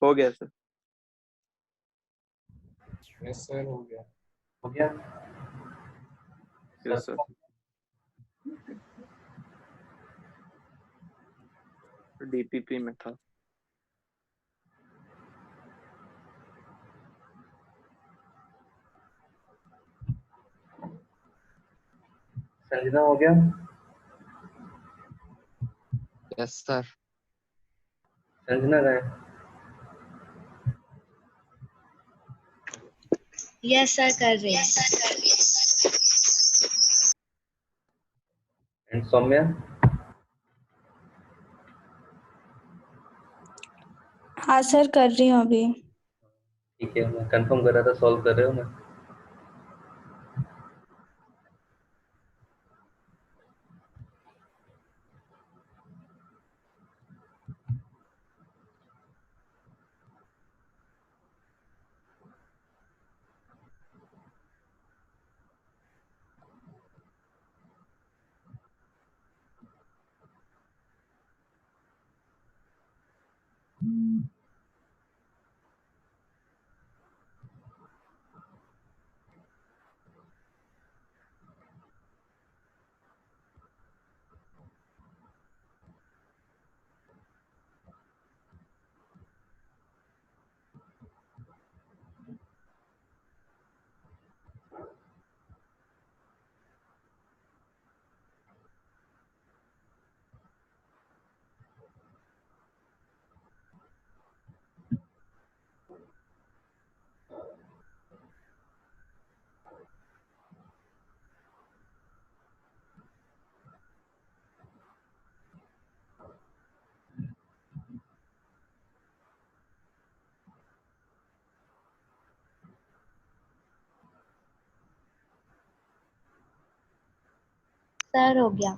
हो गया sir. Yes sir हो गया। हो गया यस सर। डीपीपी में था। संजना हो गया। Yes sir. संजना गए। यस सर कर रहे हैं। एंड सौम्या। हाँ सर कर रही हूँ अभी। ठीक है, मैं कंफर्म कर रहा था सॉल्व कर रहे हो ना। सर हो गया।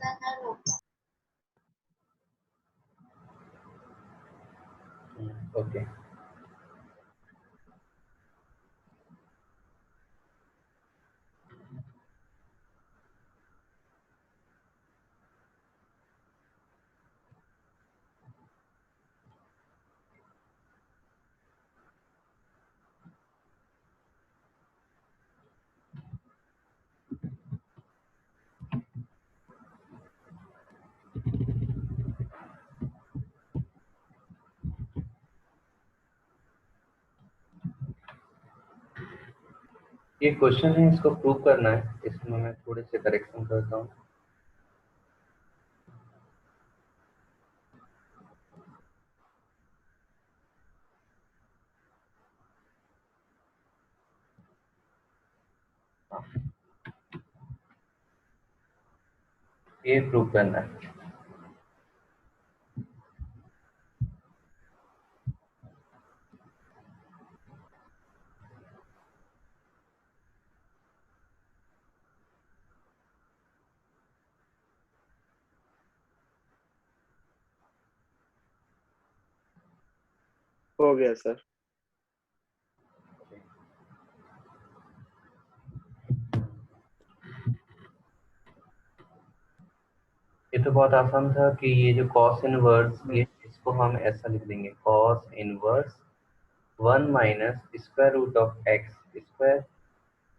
ओके। ये क्वेश्चन है, इसको प्रूव करना है। इसमें मैं थोड़े से करेक्शन करता हूँ। ये प्रूव करना है। हो गया सर। ये तो बहुत आसान था कि ये जो cos इनवर्स, ये इसको हम ऐसा लिख देंगे, cos inverse 1 minus square root of x square.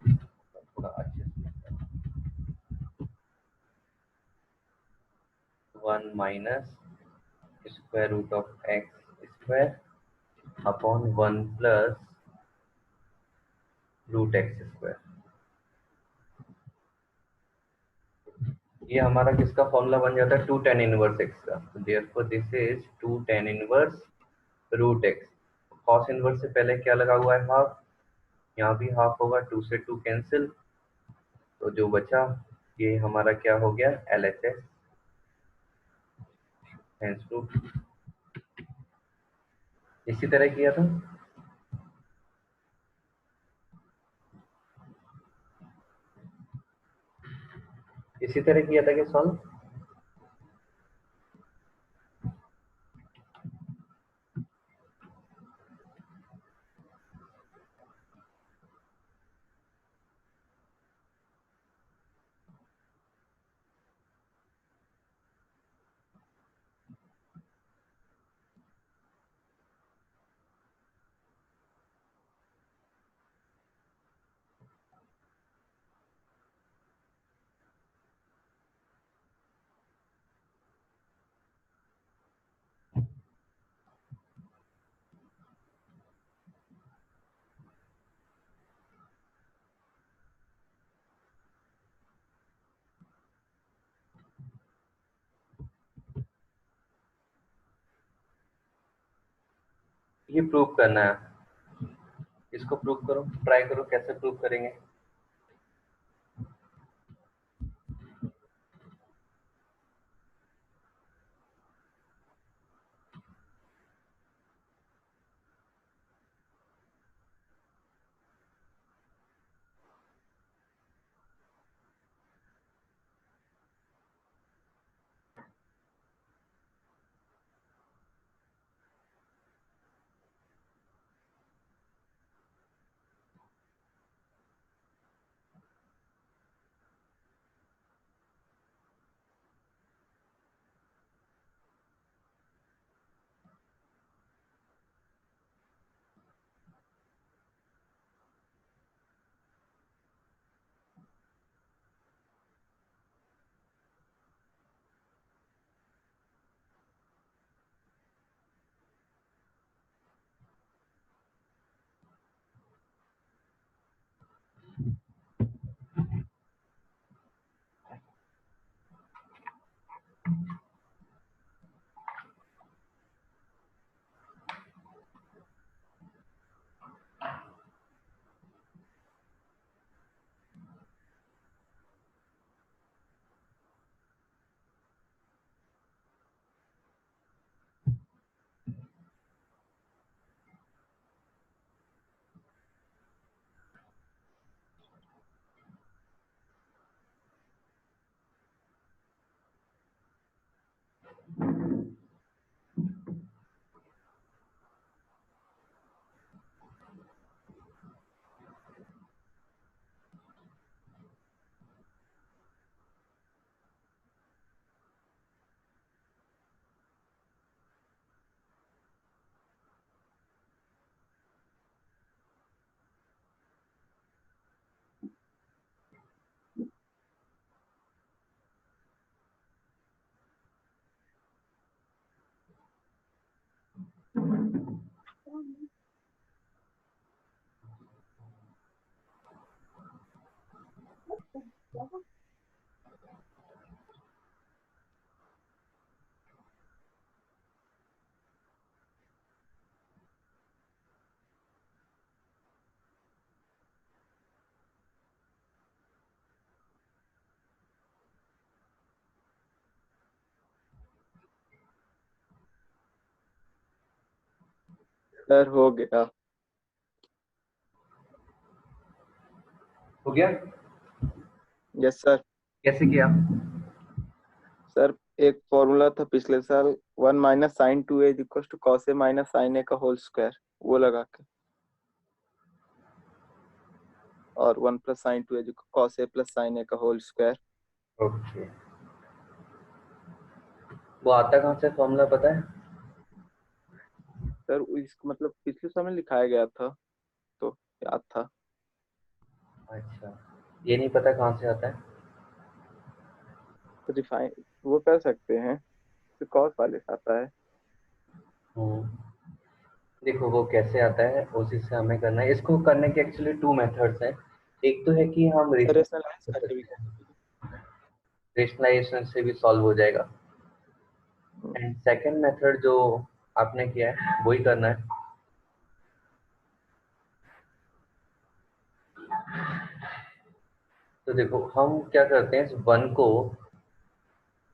थोड़ा अच्छे से 1 minus square root of x square upon 1 plus root x square. ये हमारा किसका फॉर्मूला बन जाता है? 2 tan इनवर्स एक्स का। तो therefore this is 2 tan inverse root x. Cos inverse से पहले क्या लगा हुआ है? हाफ। यहाँ भी हाफ होगा, 2 से 2 कैंसिल, तो जो बचा ये हमारा क्या हो गया? LHS। हेंस टू इसी तरह किया था। इसी तरह किया था कि सॉल्व? ये प्रूव करना है, इसको प्रूव करो, ट्राई करो कैसे प्रूव करेंगे। सर हो गया। हो गया? Yes sir. कैसे किया? सर एक फॉर्मूला था पिछले साल, 1 - sin 2a equals to cos a - sin a का होल स्क्वायर, वो लगा के, और 1 + sin 2a cos a + sin a का होल स्क्वायर। ओके, वो आता कहाँ से फॉर्मूला पता है? सर इसको मतलब पिछले समय लिखाया गया था तो याद था। अच्छा, ये नहीं पता कहाँ से आता है? तो रिफाइन वो कर सकते हैं, तो cos वाले से आता है। देखो वो कैसे आता है, उसी से हमें करना है। इसको करने के एक्चुअली 2 मेथड्स हैं। एक तो है कि हम रेशनलाइज करके भी कर रेशनलाइजेशन से भी सॉल्व हो जाएगा, सकते एंड सेकंड मेथड जो आपने किया है वही करना है। तो देखो हम क्या करते हैं, इस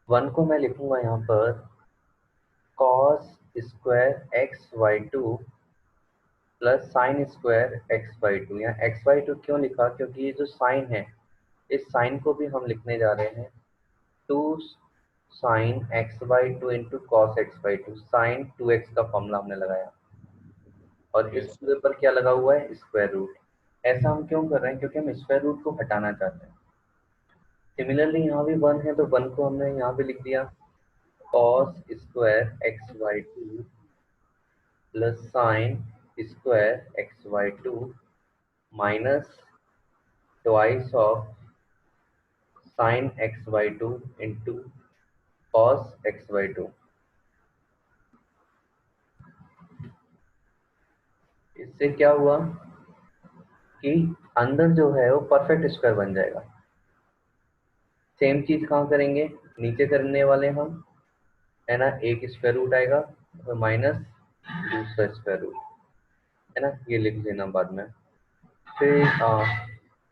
वन को मैं लिखूंगा यहाँ पर cos square xy2 plus sine square xy2। यहाँ xy2 क्यों लिखा, क्योंकि ये जो साइन है, इस साइन को भी हम लिखने जा रहे हैं 2 sign xy2 into cos xy2। Sign 2x का फॉर्मूला हमने लगाया, और इस पूरे पर क्या लगा हुआ है, स्क्वायर रूट। ऐसा हम क्यों कर रहे हैं, क्योंकि हम स्क्वायर रूट को हटाना चाहते हैं। सिमिलरली यहाँ भी 1 है, तो 1 को हमने यहाँ पे लिख दिया cos square xy2 plus sine square xy2 minus twice of sine xy2 into cos xy2। इससे क्या हुआ कि अंदर जो है वो परफेक्ट स्क्वायर बन जाएगा। सेम चीज कहाँ करेंगे, नीचे करने वाले हम, है ना, एक स्क्वायर रूट आएगा, तो माइनस दूसरा स्क्वायर रूट, है ना, ये लिख लेना बाद में। फिर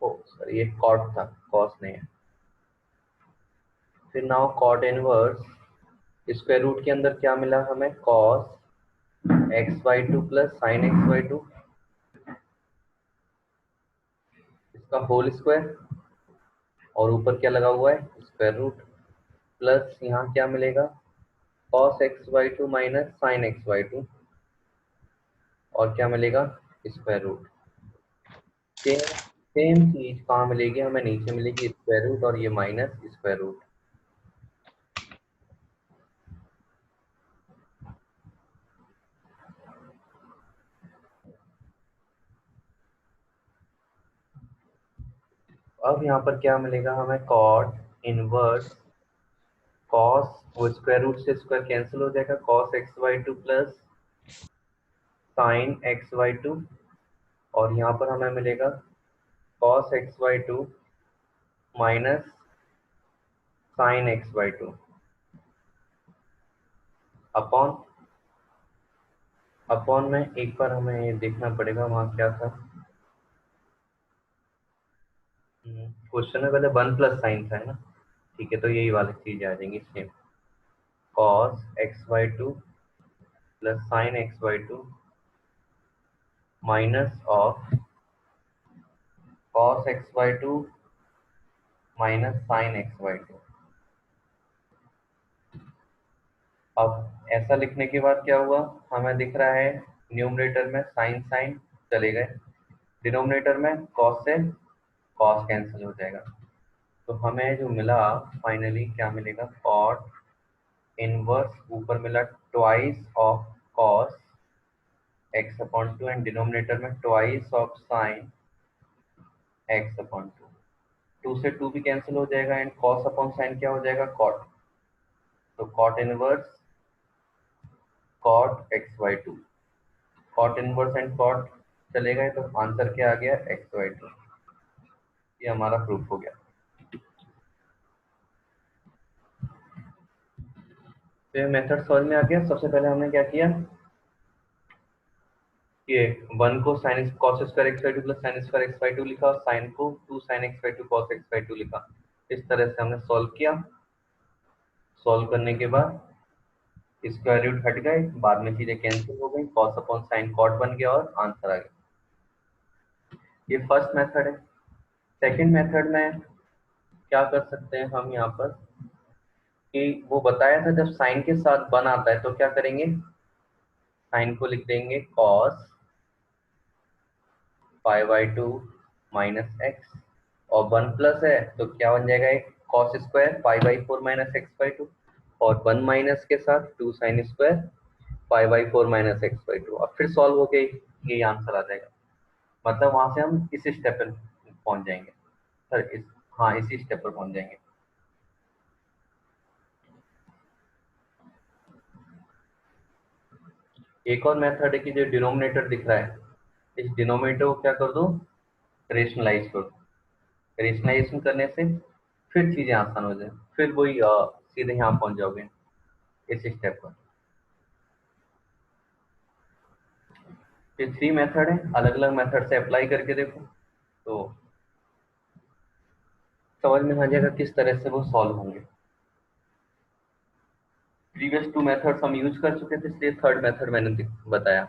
सॉरी ये कॉट था, कॉस नहीं है। फिर now cot inverse square root के अंदर क्या मिला हमें, cos x/2 plus sine x/2, इसका होल स्क्वायर, और ऊपर क्या लगा हुआ है, स्क्वायर रूट, प्लस यहाँ क्या मिलेगा, cos x/2 minus sine x/2, और क्या मिलेगा, स्क्वायर रूट। सेम सेम चीज कहाँ मिलेगी हमें, नीचे मिलेगी स्क्वायर रूट और ये माइनस स्क्वायर रूट। अब यहाँ पर क्या मिलेगा हमें, कॉट इनवर्स कॉस, वो स्क्वायर रूट से स्क्वायर कैंसिल हो जाएगा, cos x/2 plus sine x/2, और यहाँ पर हमें मिलेगा cos x/2 minus sine x/2 upon upon में एक बार हमें ये देखना पड़ेगा वहाँ क्या था, क्वेश्चन में पहले 1 प्लस साइन था, है ना, ठीक है, तो यही वाली चीज आ जाएंगी same, cos x/2 plus sine x/2 minus of cos x/2 minus sine x/2। अब ऐसा लिखने के बाद क्या हुआ, हमें दिख रहा है न्यूमरेटर में साइन साइन चले गए, डिनोमिनेटर में cos से cos कैंसिल हो जाएगा, तो हमें जो मिला फाइनली क्या मिलेगा, cot इनवर्स ऊपर मिला twice of cos x/2 and denominator में ट्वाइस ऑफ साइन x/2, 2 से 2 भी कैंसिल हो जाएगा एंड cos अपॉन साइन क्या हो जाएगा, cot, तो cot inverse cot x/2, cot inverse and cot चले गए, तो आंसर क्या आ गया, x/2। ये हमारा प्रूफ हो गया। तो मेथड समझ में आ गया। सबसे पहले हमने क्या किया, ये 1 को sine cos square x/2 plus sine square x/2 लिखा, और साइन को 2 साइन x/2 cos x/2 लिखा। इस तरह से हमने सॉल्व किया। सॉल्व करने के बाद स्क्वायर रूट हट गए, बाद में चीजें कैंसिल हो गई, cos अपॉन साइन cot बन गया और आंसर आ गया। ये फर्स्ट मेथड है। सेकंड मेथड में क्या कर सकते हैं हम यहाँ पर, कि वो बताया था जब साइन के साथ 1 आता है तो क्या करेंगे, साइन को लिख देंगे cos π/2 माइनस एक्स, और 1 प्लस है तो क्या बन जाएगा, एक cos स्क्वायर π/4 माइनस x/2, और 1 माइनस के साथ 2 साइन स्क्वायर π/4 माइनस x/2, और फिर सॉल्व हो गई, यही आंसर आ जाएगा। मतलब वहां से हम इसी स्टेप पर पहुंच जाएंगे सर, हाँ इसी स्टेप पर पहुंच जाएंगे। एक और मेथड है कि जो डिनोमिनेटर दिख रहा है, इस डिनोमिनेटर को क्या कर दो, रेशनलाइज कर दो। रेशनलाइजेशन करने से फिर चीजें आसान हो जाए, फिर वही सीधे यहाँ पहुंच जाओगे इस स्टेप पर। ये 3 मेथड है, अलग अलग मेथड से अप्लाई करके देखो तो समझ में आ जाएगा किस तरह से वो सॉल्व होंगे। प्रीवियस 2 मेथड्स हम यूज कर चुके थे, इसलिए थर्ड मेथड मैंने बताया।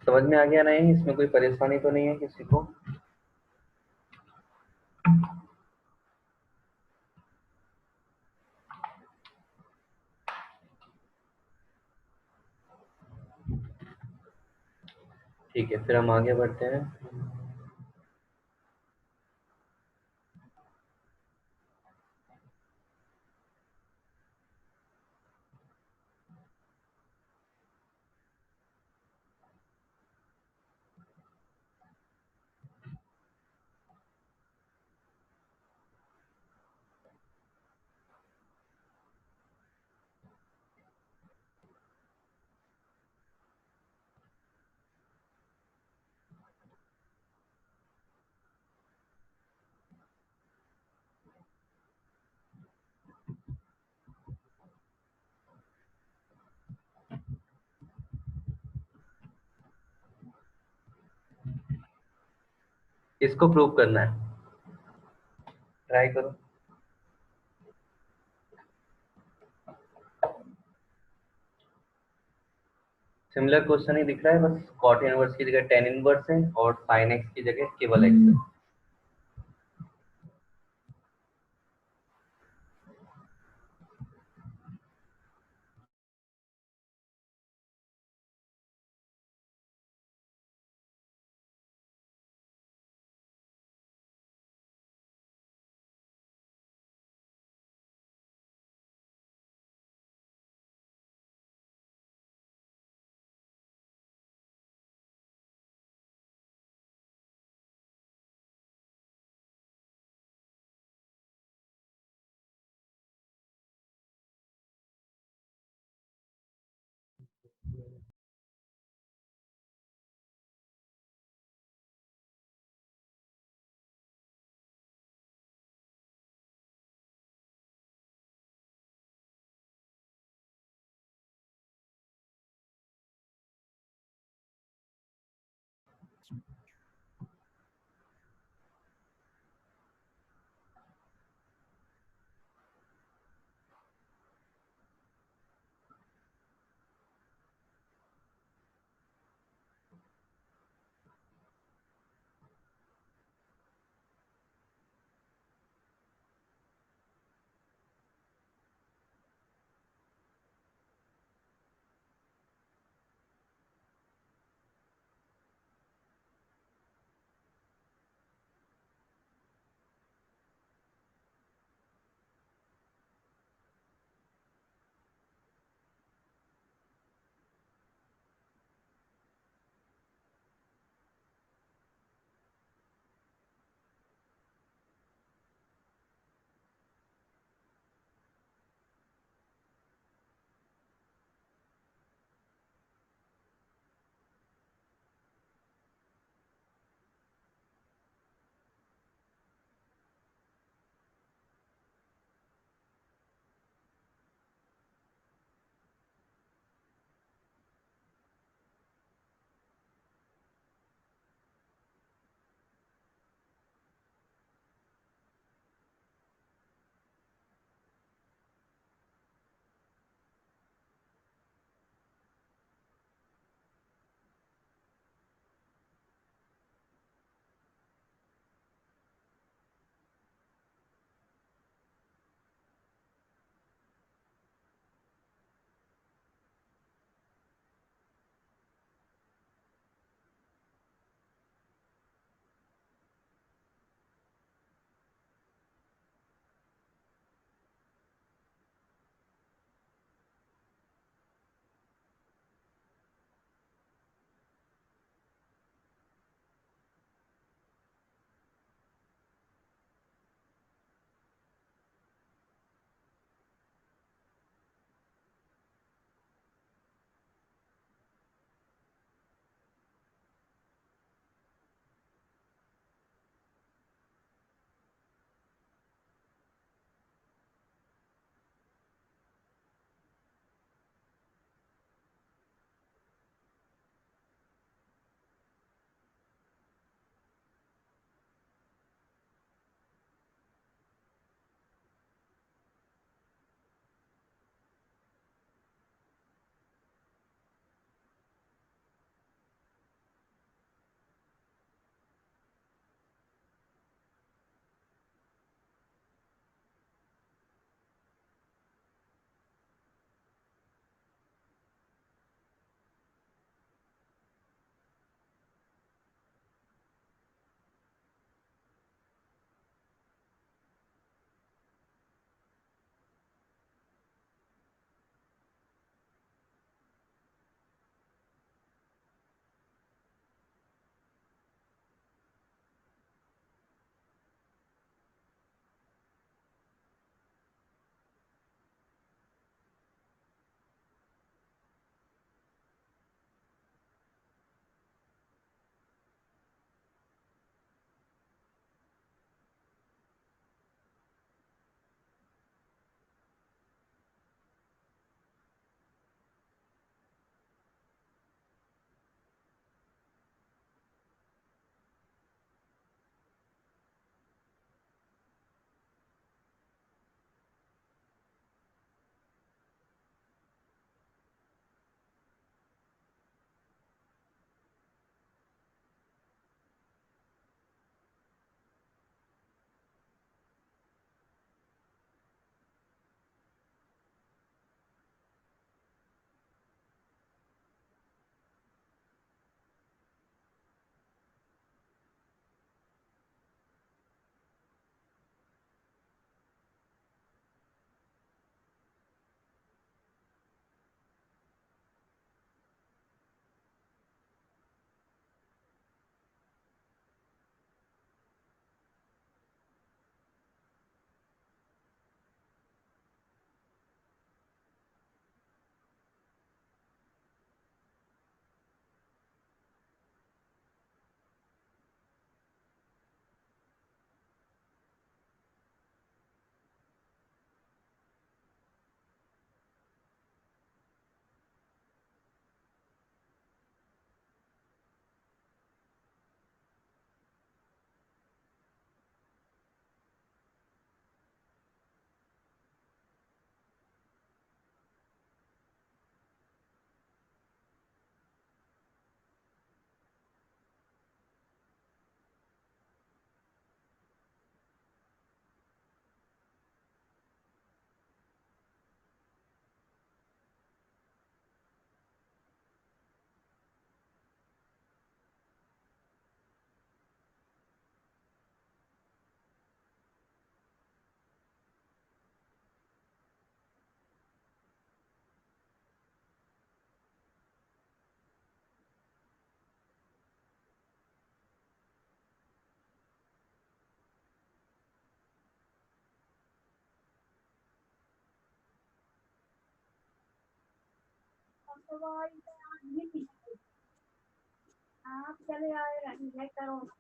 समझ में आ गया नहीं, इसमें कोई परेशानी तो नहीं है किसी को? ठीक है, फिर हम आगे बढ़ते हैं। इसको प्रूव करना है, ट्राई करो। सिमिलर क्वेश्चन ही दिख रहा है, बस कॉट इनवर्स की जगह टेन इनवर्स है और साइन एक्स की जगह केवल एक्स है।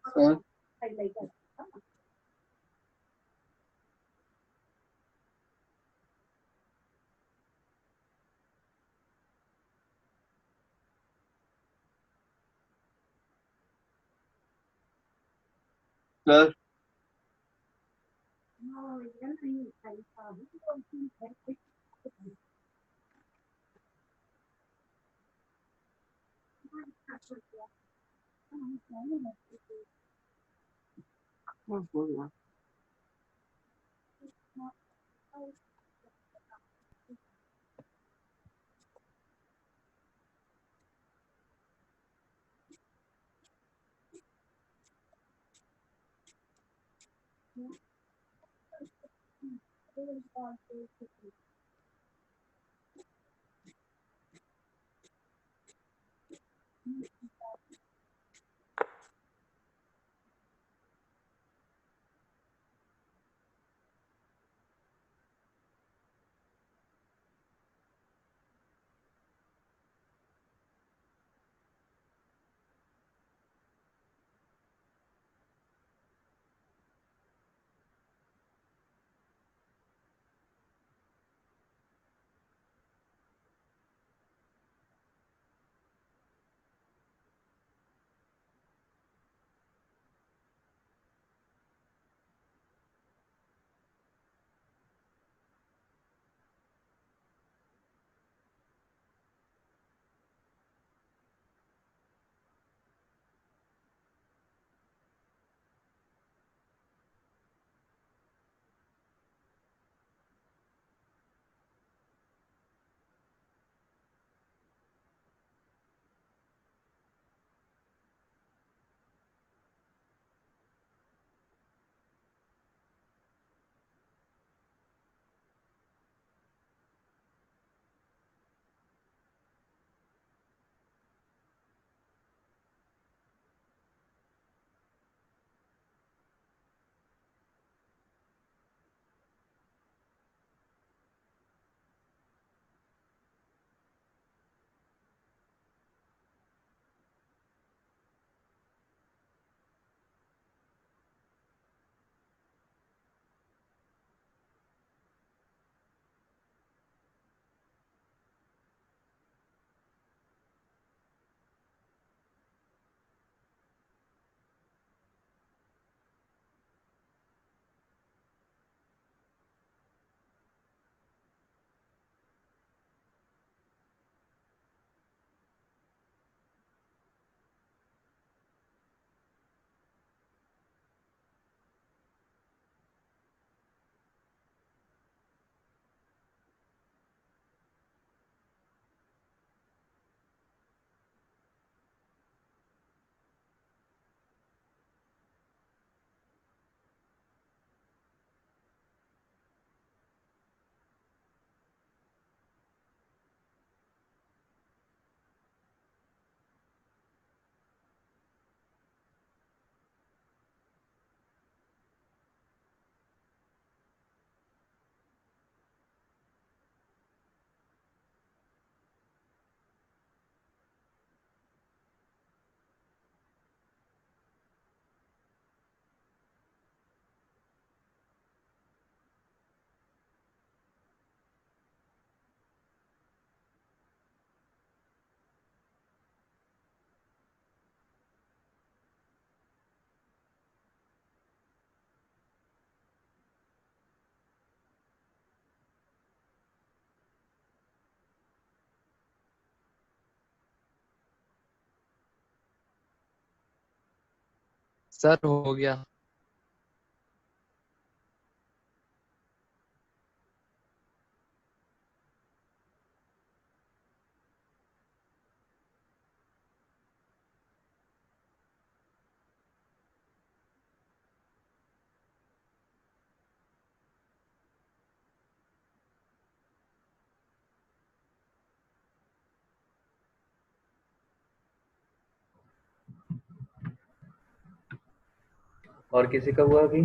सर सर सर हो गया। और किसी का हुआ अभी?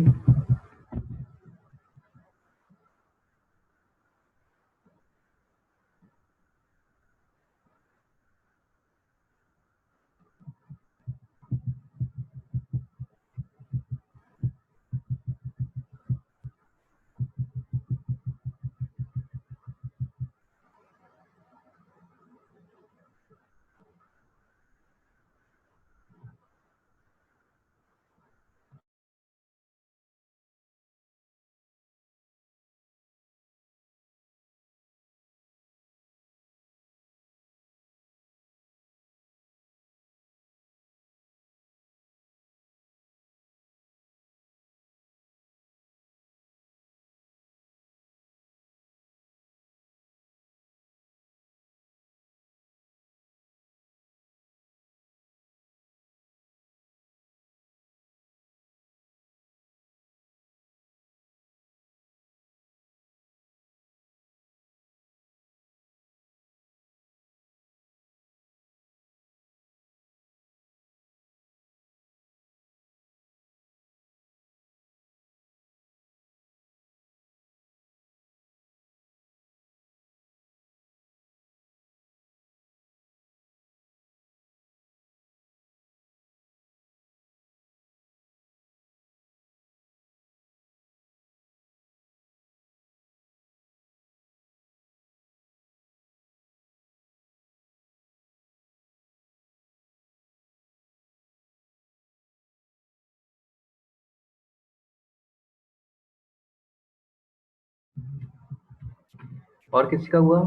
और किसी का हुआ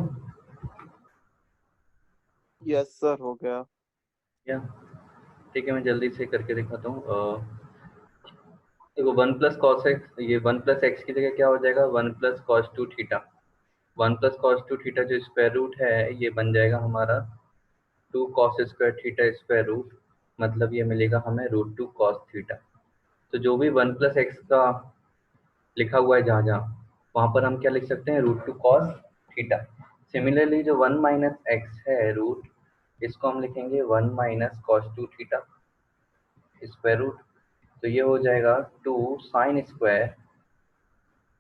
यस सर हो गया। क्या? ठीक है, मैं जल्दी से करके दिखाता हूँ। देखो 1 + cos x, ये 1 + x की जगह क्या हो जाएगा, 1 + cos 2 थीटा। 1 + cos 2 थीटा जो स्क्वायर रूट है ये बन जाएगा हमारा 2 cos² थीटा स्क्वायर रूट, मतलब ये मिलेगा हमें √2 cos थीटा। तो जो भी 1 + x का लिखा हुआ है जहाँ जहाँ, वहाँ पर हम क्या लिख सकते हैं, √2 cos थीटा। सिमिलरली जो 1 - x है रूट, इसको हम लिखेंगे 1 - cos 2 थीटा स्क्वायर रूट। तो ये हो जाएगा 2 sin²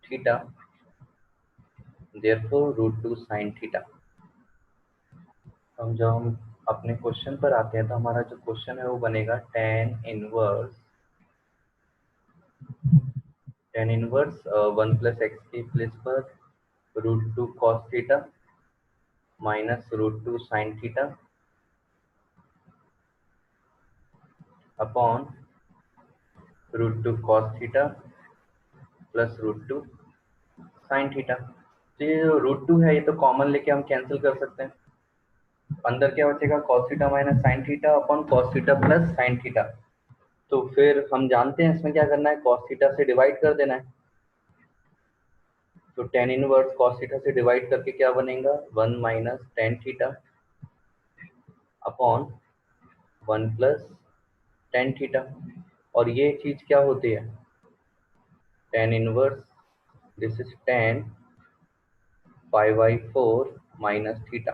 theta, therefore √2 sin theta. हम जब हम अपने क्वेश्चन पर आते हैं तो हमारा जो क्वेश्चन है वो बनेगा tan इनवर्स 1 + x की प्लेस पर √2 cos theta minus √2 sin theta upon √2 cos theta plus √2 sin theta. तो ये जो √2 है ये तो कॉमन लेके हम कैंसिल कर सकते हैं। अंदर क्या बचेगा, cos theta minus sin theta upon cos theta plus sin theta. तो फिर हम जानते हैं इसमें क्या करना है, cos थीटा से डिवाइड कर देना है। तो tan इनवर्स cos थीटा से डिवाइड करके क्या बनेगा, 1 - tan theta upon 1 + tan theta. और ये चीज क्या होती है, tan inverse, this is tan π/4 minus theta.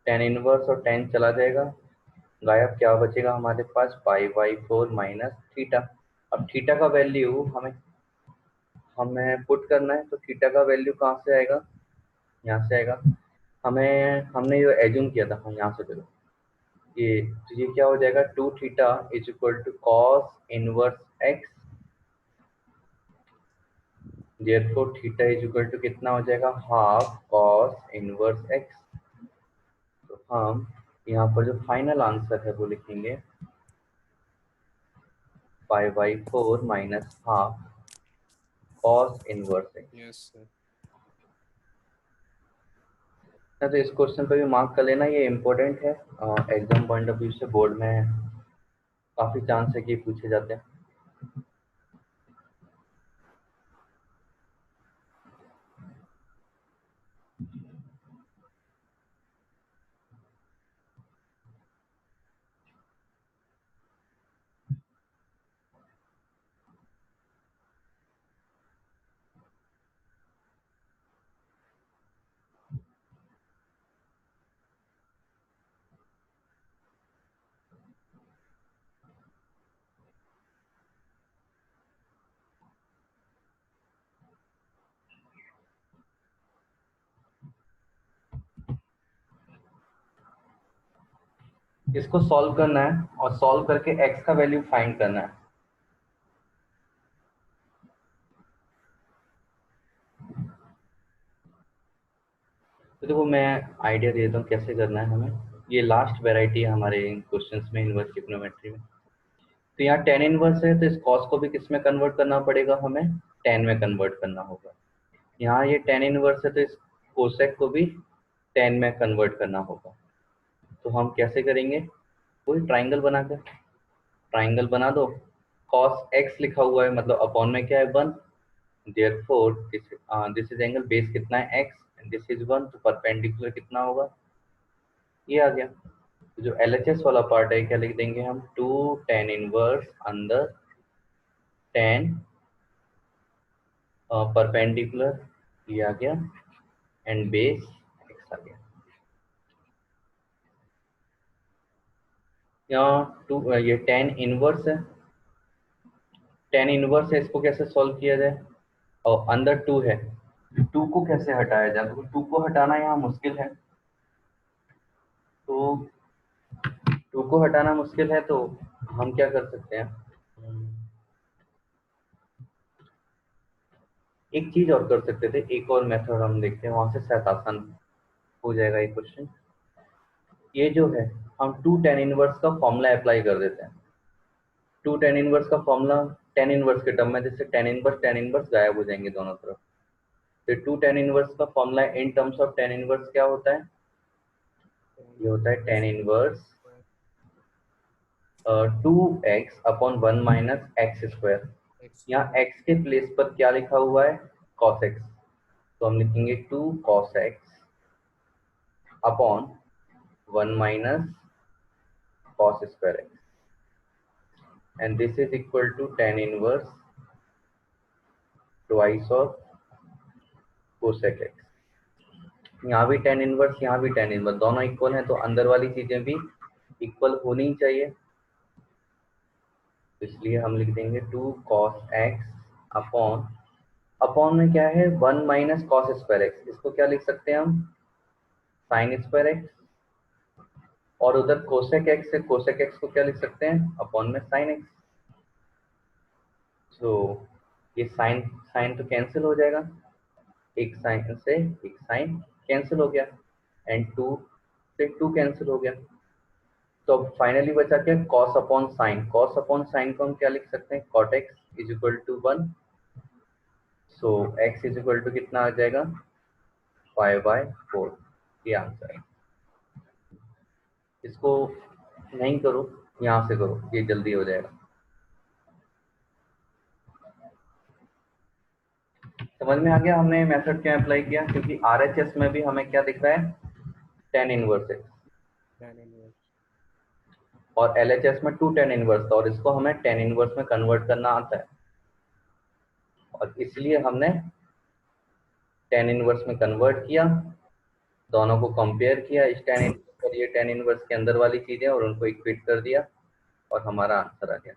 tan inverse और tan चला जाएगा, गायब, क्या बचेगा हमारे पास, π/4 माइनस थीटा। अब थीटा का वैल्यू हमें हमें पुट करना है, तो थीटा का वैल्यू कहाँ से आएगा, यहाँ से आएगा। हमने जो एज्यूम किया था, हम यहाँ से करो ये, तो ये क्या हो जाएगा, 2 theta is equal to cos inverse x, therefore theta is equal to कितना हो जाएगा, हाफ cos इनवर्स x। तो हम यहाँ पर जो फाइनल आंसर है वो लिखेंगे π/4 minus half cos inverse x। Yes sir. तो इस क्वेश्चन पे भी मार्क कर लेना, ये इम्पोर्टेंट है एग्जाम पॉइंट ऑफ व्यू से, बोर्ड में काफी चांस है कि पूछे जाते हैं। इसको सॉल्व करना है और सॉल्व करके x का वैल्यू फाइंड करना है। तो देखो मैं आइडिया दे देता हूँ कैसे करना है हमें। ये लास्ट वेराइटी है हमारे क्वेश्चंस में इनवर्स ट्रिग्नोमेट्री में। तो यहाँ tan इनवर्स है, तो इस cos को भी किस में कन्वर्ट करना पड़ेगा, हमें tan में कन्वर्ट करना होगा। यहाँ ये tan इनवर्स है, तो इस कोसेक को भी tan में कन्वर्ट करना होगा। तो हम कैसे करेंगे, कोई ट्राइंगल बनाकर, ट्राइंगल बना दो, cos x लिखा हुआ है, मतलब अपॉन में क्या है 1, therefore this is angle, base कितना है x, दिस इज 1, तो परपेंडिकुलर कितना होगा, ये आ गया। तो जो LHS वाला पार्ट है क्या लिख देंगे हम, 2 tan इनवर्स अंदर tan परपेंडिकुलर, ये आ गया, एंड बेस x आ गया। यहाँ ये tan इनवर्स है, tan इनवर्स है, इसको कैसे सॉल्व किया जाए, और अंदर 2 है, 2 को कैसे हटाया जाए, तो 2 को हटाना यहाँ मुश्किल है। तो 2 को हटाना मुश्किल है, तो हम क्या कर सकते हैं, एक चीज और कर सकते थे, एक और मेथड हम देखते हैं, वहां से शायद आसान हो जाएगा ये क्वेश्चन। ये जो है, हम 2 tan इनवर्स का फॉर्मूला अप्लाई कर देते हैं। 2 tan इनवर्स का फॉर्मूला tan इनवर्स के टर्म में, जैसे tan इनवर्स गायब हो जाएंगे दोनों तरफ, तो 2 tan इनवर्स का formula in terms of tan inverse क्या होता है? ये होता है tan inverse 2x upon 1 minus x square. यहाँ x के प्लेस पर क्या लिखा हुआ है? cos x, तो हम लिखेंगे 2 cos x upon 1 minus cos square x, and this is equal to tan inverse twice of cosec x। यहाँ भी tan इनवर्स, यहाँ भी tan इनवर्स, दोनों इक्वल हैं, तो अंदर वाली चीजें भी इक्वल होनी ही चाहिए, इसलिए हम लिख देंगे 2 cos x अपॉन, अपॉन में क्या है? 1 माइनस cos स्क्वायर x, इसको क्या लिख सकते हैं हम? sin स्क्वायर x, और उधर कोसेक x से कोसेक x को क्या लिख सकते हैं? अपॉन में sin x। तो ये साइन तो कैंसिल हो जाएगा, एक साइन से एक साइन कैंसिल हो गया, एंड 2 से 2 कैंसिल हो गया, तो अब फाइनली बचा क्या? cos upon sine. cos upon sine को हम क्या लिख सकते हैं? cot x is equal to 1, so x is equal to कितना आ जाएगा? 5/4। ये आंसर है। इसको नहीं करो, यहाँ से करो, ये जल्दी हो जाएगा। समझ में आ गया हमने मेथड क्यों अप्लाई किया? क्योंकि RHS में भी हमें क्या दिख रहा है? tan इनवर्स x, और LHS में 2 tan इनवर्स था, और इसको हमें tan इनवर्स में कन्वर्ट करना आता है, और इसलिए हमने tan इनवर्स में कन्वर्ट किया, दोनों को कंपेयर किया, इस tan इनवर्स और ये tan इनवर्स के अंदर वाली चीजें, और उनको इक्वेट कर दिया, और हमारा आंसर आ गया।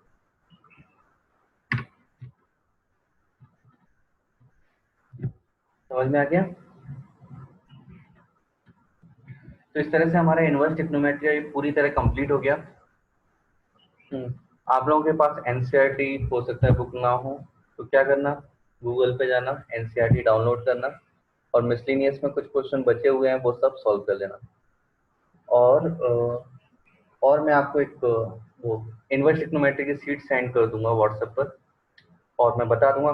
समझ में आ गया? तो इस तरह से हमारा इनवर्स ट्रिग्नोमेट्री पूरी तरह कंप्लीट हो गया। आप लोगों के पास एनसीईआरटी हो सकता है बुक ना हो, तो क्या करना? गूगल पे जाना, एनसीईआरटी डाउनलोड करना, और मिसलिनियस में कुछ क्वेश्चन बचे हुए हैं वो सब सॉल्व कर लेना। और मैं आपको एक वो इनवर्स ट्रिग्नोमेट्री की शीट सेंड कर दूंगा व्हाट्सएप पर, और मैं बता दूंगा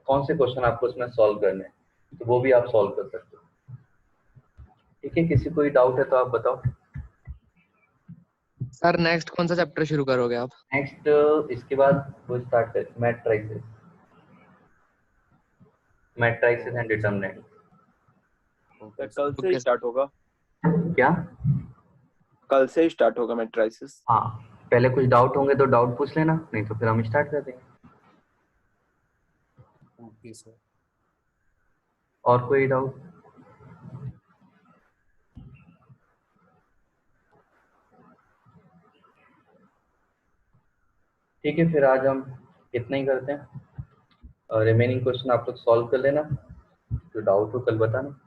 कौन से क्वेश्चन आपको उसमें सॉल्व करने हैं, तो वो भी आप सॉल्व कर सकते हो। ठीक है, किसी कोई डाउट है तो आप बताओ। सर नेक्स्ट कौन सा चैप्टर शुरू करोगे आप? नेक्स्ट इसके बाद वो स्टार्ट कर मैट्रिसेस एंड डिटरमिनेंट। कल से ही स्टार्ट होगा। क्या? कल से ही स्टार्ट होगा मैट्रिसेस। हाँ, पहले कुछ डाउट होंगे तो डाउट पूछ लेना, नहीं तो फिर हम स्टार्ट कर देंगे। Okay sir. और कोई डाउट? ठीक है, फिर आज हम इतना ही करते हैं, और रिमेनिंग क्वेश्चन आप लोग सॉल्व कर लेना, जो डाउट हो कल बताना।